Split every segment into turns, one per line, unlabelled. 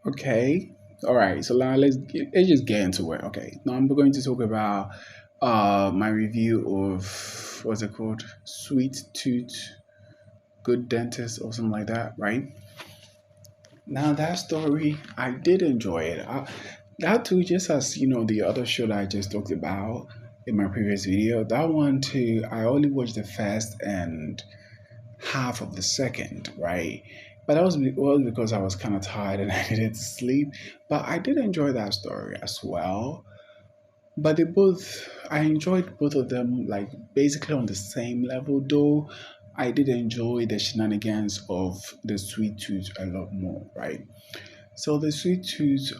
Okay. All right. So now let's just get into it. Okay. Now I'm going to talk about my review of what's it called? Sweet Tooth Good Dentist or something like that, right? Now that story, I did enjoy it. That too, just as the other show that I just talked about in my previous video. That one too, I only watched the first and half of the second, right? But that was because I was kind of tired and I needed to sleep. But I did enjoy that story as well. But I enjoyed both of them like basically on the same level, though I did enjoy the shenanigans of the Sweet Tooth a lot more, right? So the Sweet Tooth,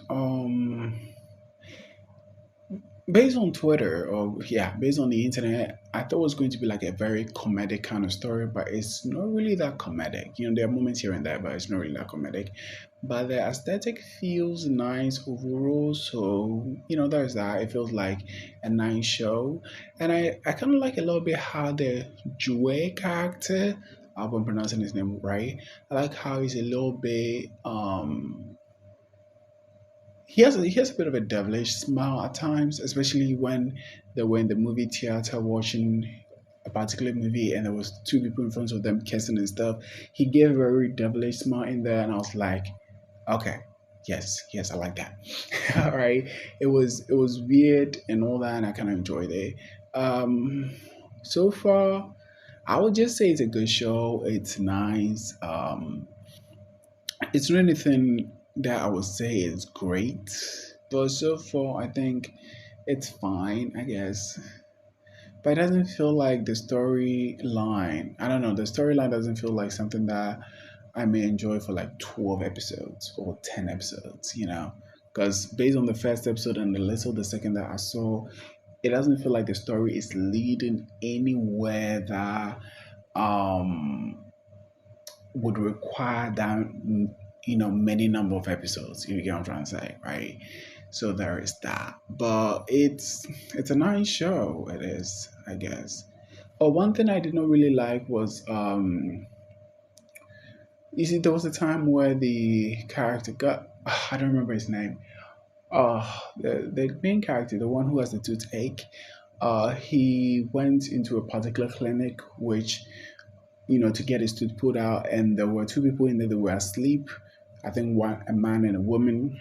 based on Twitter or yeah, based on the internet, I thought it was going to be like a very comedic kind of story, but it's not really that comedic. There are moments here and there, but it's not really that comedic. But the aesthetic feels nice overall, so there's that. It feels like a nice show, and I kind of like a little bit how the Jue character, I hope I'm pronouncing his name right. I like how he's a little bit he has a bit of a devilish smile at times, especially when they were in the movie theater watching a particular movie and there was two people in front of them kissing and stuff. He gave a very devilish smile in there, and I was like, okay, yes, yes, I like that. All right, it was weird and all that, and I kind of enjoyed it. Um, so far, I would just say it's a good show. It's nice. It's not anything that I would say is great, but so far I think it's fine, I guess. But it doesn't feel like the storyline. I don't know. The storyline doesn't feel like something that I may enjoy for like 12 episodes or 10 episodes. Because based on the first episode and the little the second that I saw, it doesn't feel like the story is leading anywhere that um would require that many number of episodes, if you get what I'm trying to say, right? So there is that, but it's a nice show. It is, I guess. Oh, one thing I did not really like was you see, there was a time where the character got I don't remember his name. The main character, the one who has the toothache, he went into a particular clinic which to get his tooth pulled out, and there were two people in there that were asleep. I think one, a man and a woman.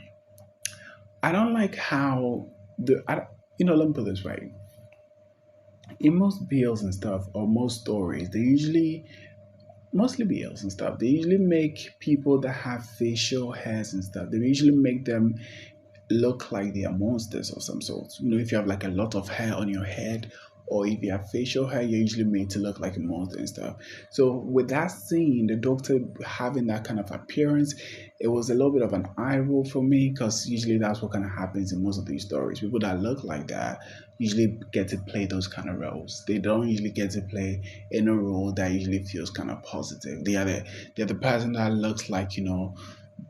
I don't like how let me put it this way. In most BLs and stuff, or most stories, mostly BLs and stuff, they usually make people that have facial hairs and stuff, they usually make them look like they are monsters of some sort. If you have like a lot of hair on your head, or if you have facial hair, you're usually made to look like a monster and stuff. So with that scene, the doctor having that kind of appearance, it was a little bit of an eye roll for me, because usually that's what kind of happens in most of these stories. People that look like that usually get to play those kind of roles. They don't usually get to play in a role that usually feels kind of positive. They're the person that looks like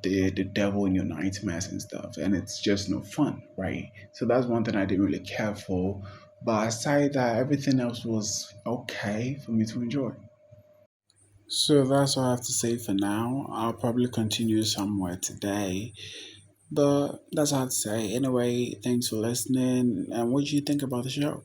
the devil in your nightmares and stuff, and it's just no fun, right? So that's one thing I didn't really care for, but aside that, everything else was okay for me to enjoy. So that's all I have to say for now. I'll probably continue somewhere today, but that's all I have to say. Anyway, thanks for listening, and what do you think about the show?